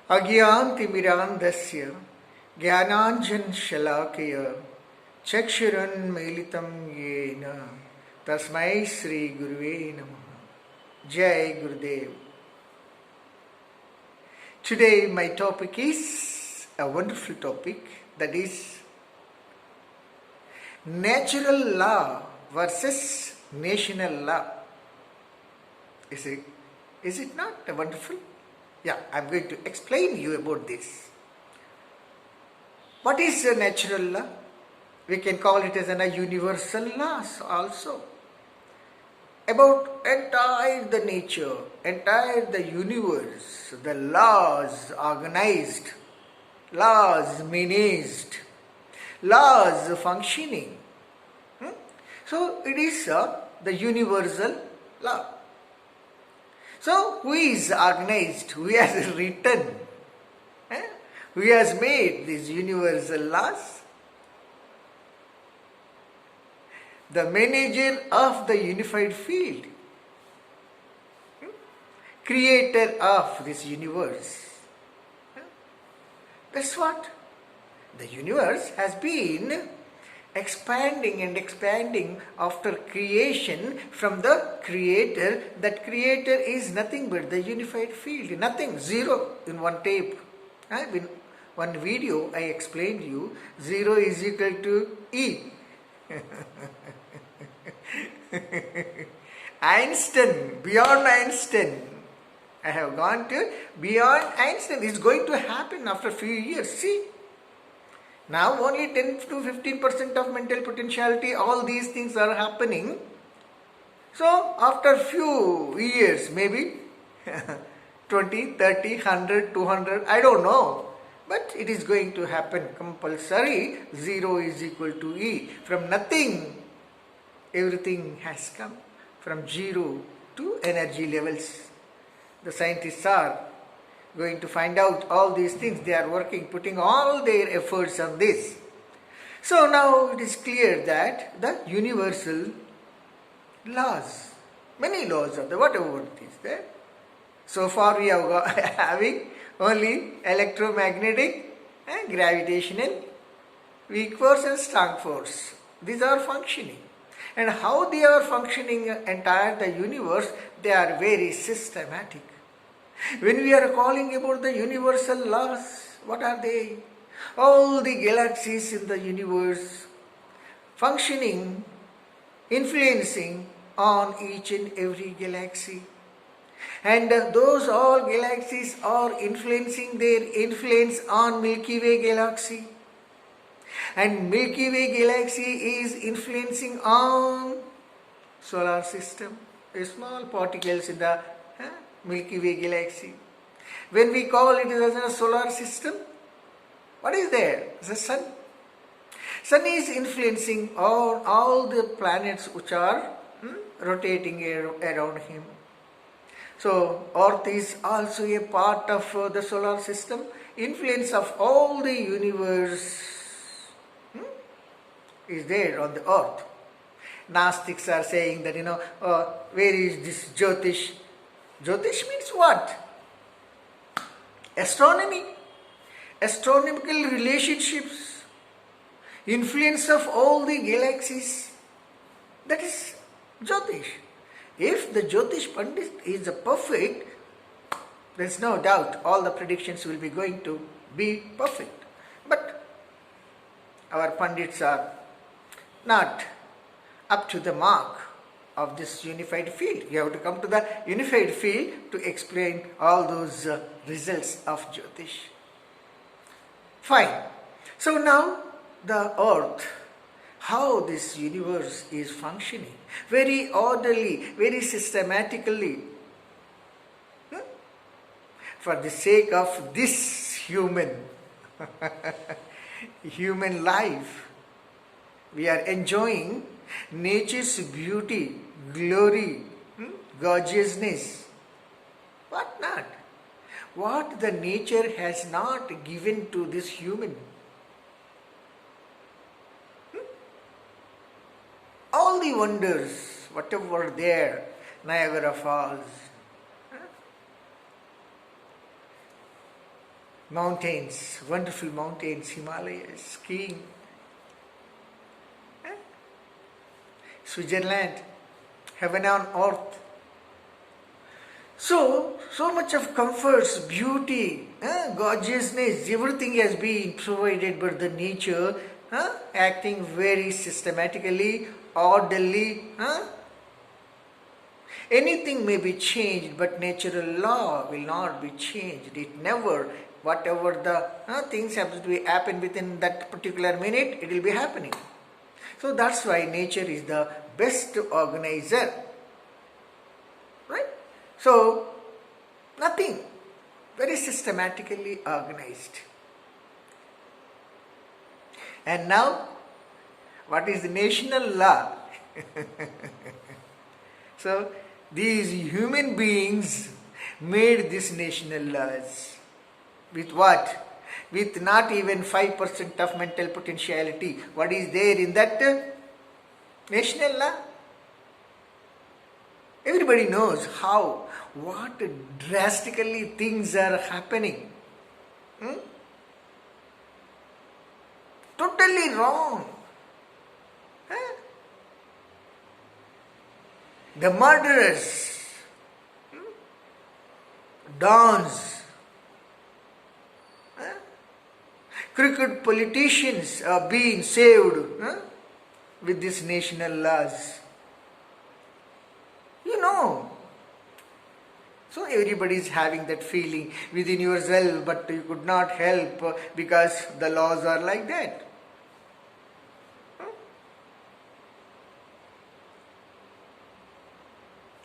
अज्ञानतिमिरान्धस्य ज्ञानाञ्जनशलाकया चक्षुरुन्मीलितं येन तस्मै श्रीगुरुवे नमः. Jai Gurudev. Today my topic is a wonderful topic, that is natural law versus national law. Is it not wonderful? Yeah, I'm going to explain you about this. What is a natural law? We can call it as a universal laws also. About entire the nature, entire the universe, the laws organized, laws managed, laws functioning. So it is the universal law. So who is organized? Who has written? Who has made these universal laws? The manager of the unified field, creator of this universe. That's what the universe has been expanding and expanding after creation from the creator. That creator is nothing but the unified field, nothing, zero. In one tape, in one video I explained you, 0 is equal to E. Einstein, beyond Einstein. I have gone to beyond Einstein. It's going to happen after a few years. See, now only 10 to 15% of mental potentiality, all these things are happening. So after few years, maybe 20, 30, 100, 200, I don't know. But it is going to happen compulsory. 0 is equal to E. From nothing, everything has come. From 0 to energy levels. The scientists are going to find out all these things. They are working, putting all their efforts on this. So now it is clear that the universal laws, many laws are there, whatever it is there. So far we are having only electromagnetic and gravitational, weak force and strong force. These are functioning. And how they are functioning entire the universe, they are very systematic. When we are calling about the universal laws, what are they? All the galaxies in the universe functioning, influencing on each and every galaxy. And those all galaxies are influencing their influence on Milky Way galaxy. And Milky Way galaxy is influencing on solar system, small particles in the Milky Way galaxy. When we call it as a solar system, what is there? The sun. Sun is influencing all the planets which are rotating around him. So Earth is also a part of the solar system. Influence of all the universe is there on the earth. Gnostics are saying that, where is this Jyotish? Jyotish means what? Astronomy. Astronomical relationships. Influence of all the galaxies. That is Jyotish. If the Jyotish Pandit is perfect, there is no doubt all the predictions will be going to be perfect. But our Pandits are not up to the mark of this unified field. You have to come to the unified field to explain all those results of Jyotish. Fine. So now the earth, how this universe is functioning, very orderly, very systematically. For the sake of this human life, we are enjoying nature's beauty, glory, gorgeousness. What not? What the nature has not given to this human. All the wonders, whatever were there, Niagara Falls, Mountains, wonderful mountains, Himalayas, skiing. Eh? Switzerland, heaven on earth. So much of comforts, beauty, gorgeousness, everything has been provided by the nature, acting very systematically, orderly. Anything may be changed, but natural law will not be changed. It never, whatever the things have to be happen within that particular minute, it will be happening. So that's why nature is the best organizer. Right? So, nothing. Very systematically organized. And now, what is the national law? So, these human beings made these national laws. With what? With not even 5% of mental potentiality. What is there in that national law? Everybody knows what drastically things are happening. Totally wrong. The murderers, dons, crooked politicians are being saved with these national laws. You know. So everybody is having that feeling within yourself, but you could not help because the laws are like that.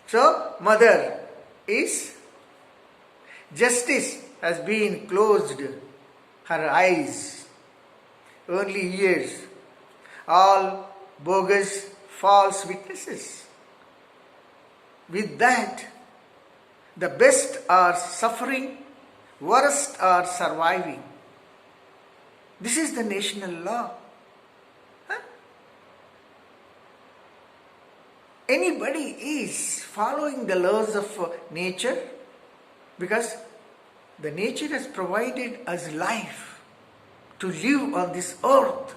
So, mother is, justice has been closed, her eyes, only ears, all bogus, false witnesses. With that, the best are suffering, worst are surviving. This is the national law. Anybody is following the laws of nature because the nature has provided us life to live on this earth.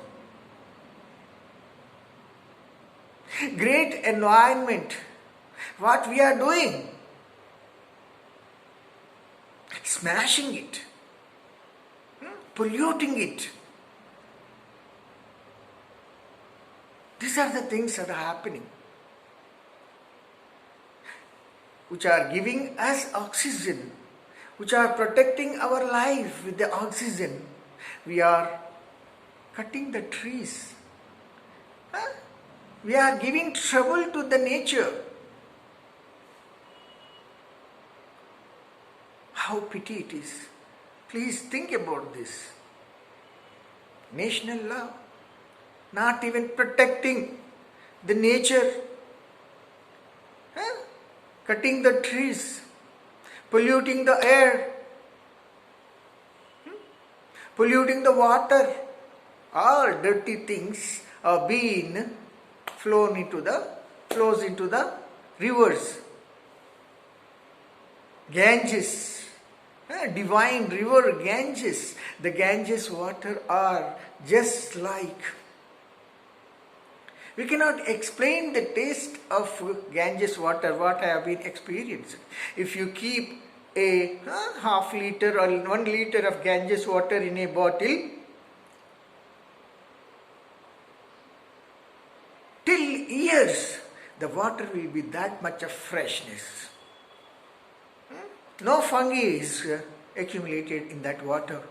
Great environment. What we are doing? Smashing it, polluting it. These are the things that are happening, which are giving us oxygen, which are protecting our life with the oxygen. We are cutting the trees. We are giving trouble to the nature. How pity it is. Please think about this. National law, not even protecting the nature, cutting the trees, polluting the air, polluting the water. All dirty things are being flows into the rivers. Ganges, divine river Ganges. The Ganges water are just like. We cannot explain the taste of Ganges water, what I have been experienced. If you keep a half liter or 1 liter of Ganges water in a bottle, till years, the water will be that much of freshness. No fungi is accumulated in that water.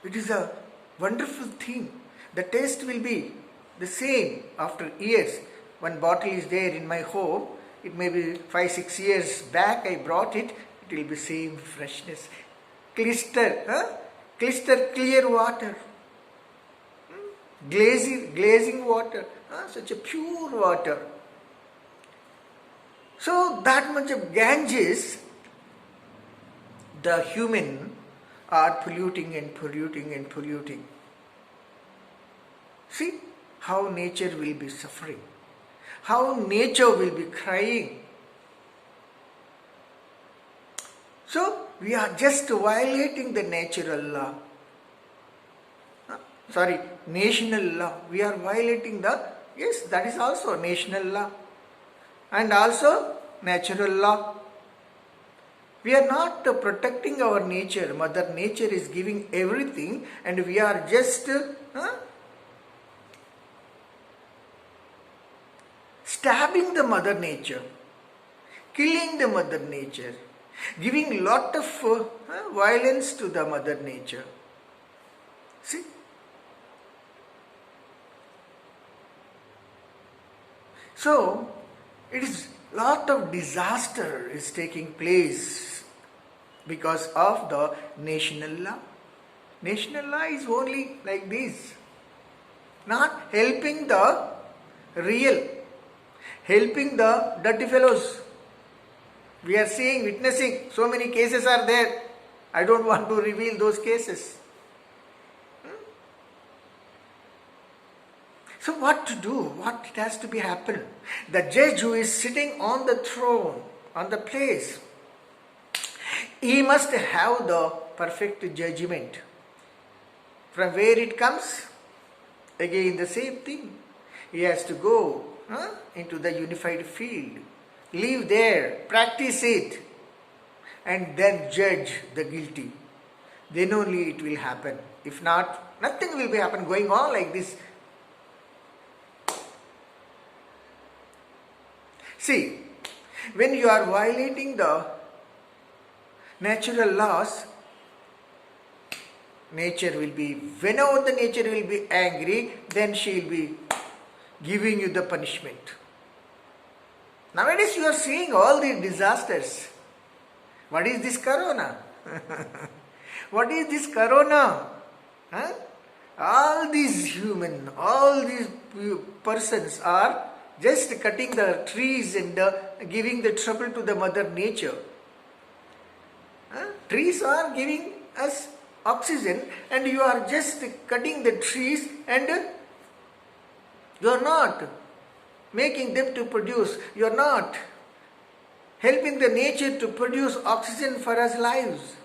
It is a wonderful thing. The taste will be the same after years. One bottle is there in my home. It may be 5-6 years back I brought it. It will be same freshness. Crystal clear water. Glazing water. Such a pure water. So that much of Ganges, the human are polluting and polluting and polluting. See how nature will be suffering, how nature will be crying. So we are just violating the natural law. Sorry, national law. We are violating yes, that is also national law. And also natural law. We are not protecting our nature. Mother Nature is giving everything, and we are just stabbing the Mother Nature, killing the Mother Nature, giving lot of violence to the Mother Nature. See? So, it is lot of disaster is taking place because of the national law. National law is only like this, not helping the real, helping the dirty fellows. We are seeing, witnessing, so many cases are there. I don't want to reveal those cases. So what to do? What it has to be happen? The judge who is sitting on the throne, on the place, he must have the perfect judgment. From where it comes? Again the same thing. He has to go into the unified field. Live there, practice it, and then judge the guilty. Then only it will happen. If not, nothing will be happen going on like this. See, when you are violating the natural laws, nature will be, whenever the nature will be angry, then she will be giving you the punishment. Nowadays you are seeing all these disasters. What is this corona? What is this corona? Huh? All these human, all these persons are just cutting the trees and giving the trouble to the Mother Nature. Trees are giving us oxygen, and you are just cutting the trees, and you are not making them to produce. You are not helping the nature to produce oxygen for us lives.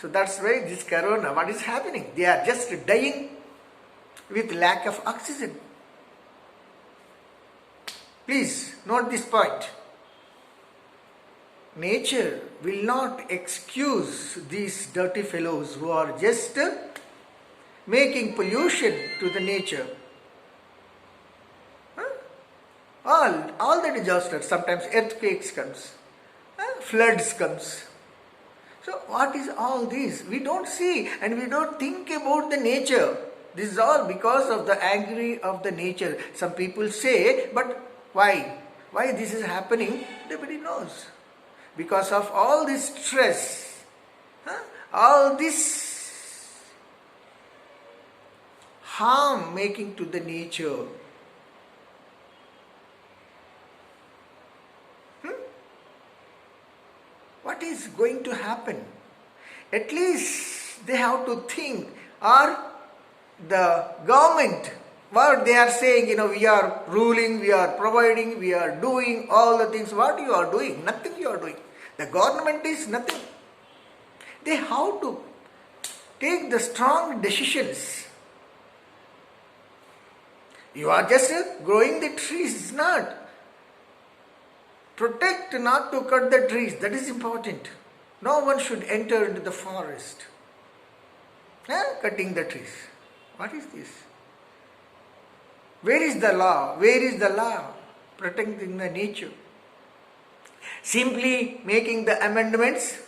So that's why this corona, what is happening? They are just dying with lack of oxygen. Please note this point. Nature will not excuse these dirty fellows who are just making pollution to the nature. All the disasters, sometimes earthquakes comes, floods comes. So what is all this? We don't see and we don't think about the nature. This is all because of the angry of the nature. Some people say, but why? Why this is happening? Nobody knows. Because of all this stress, all this harm making to the nature. What is going to happen? At least they have to think, or the government, what they are saying, we are ruling, we are providing, we are doing all the things. What you are doing? Nothing you are doing. The government is nothing. They have to take the strong decisions. You are just growing the trees, not. Protect, not to cut the trees. That is important. No one should enter into the forest. Cutting the trees. What is this? Where is the law? Where is the law? Protecting the nature. Simply making the amendments,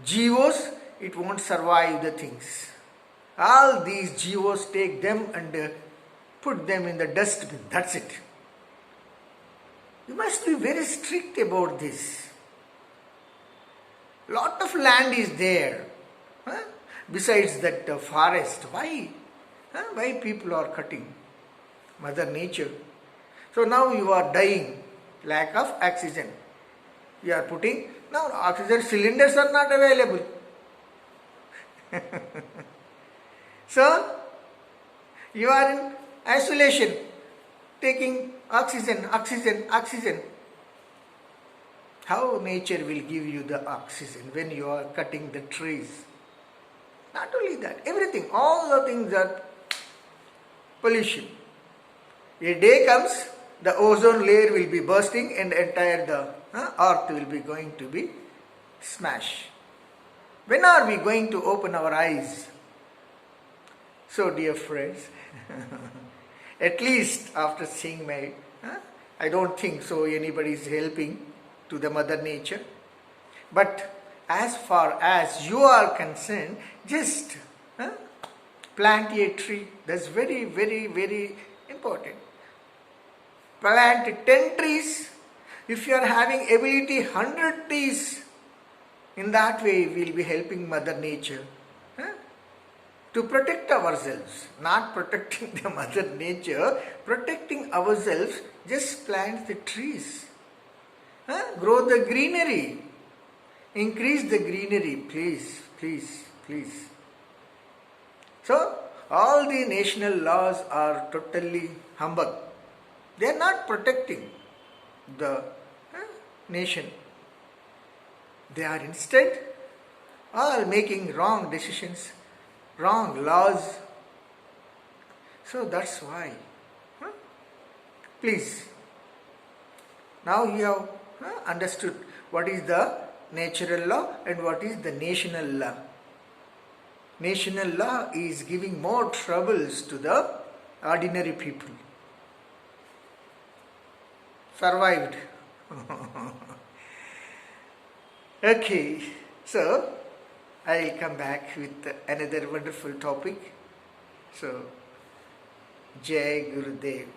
GOs, it won't survive the things. All these GOs, take them and put them in the dustbin. That's it. You must be very strict about this. Lot of land is there. Besides that forest, why? Why people are cutting? Mother Nature. So now you are dying. Lack of oxygen. You are putting, now oxygen cylinders are not available. So you are in isolation, taking oxygen. How nature will give you the oxygen when you are cutting the trees. Not only that, everything, all the things are pollution. A day comes, the ozone layer will be bursting and entire the earth will be going to be smashed. When are we going to open our eyes? So dear friends, at least after seeing my, I don't think so anybody is helping to the mother nature. But as far as you are concerned, just plant a tree. That's very, very, very important. Plant 10 trees. If you are having ability 100 trees, in that way we will be helping mother nature to protect ourselves, not protecting the mother nature, protecting ourselves. Just plant the trees, grow the greenery, increase the greenery, please, please, please. So all the national laws are totally humbug. They are not protecting the nation. They are instead all making wrong decisions, wrong laws. So that's why. Please. Now you have understood what is the natural law and what is the national law. National law is giving more troubles to the ordinary people. Survived. Okay, so I will come back with another wonderful topic. So, Jai Gurudev.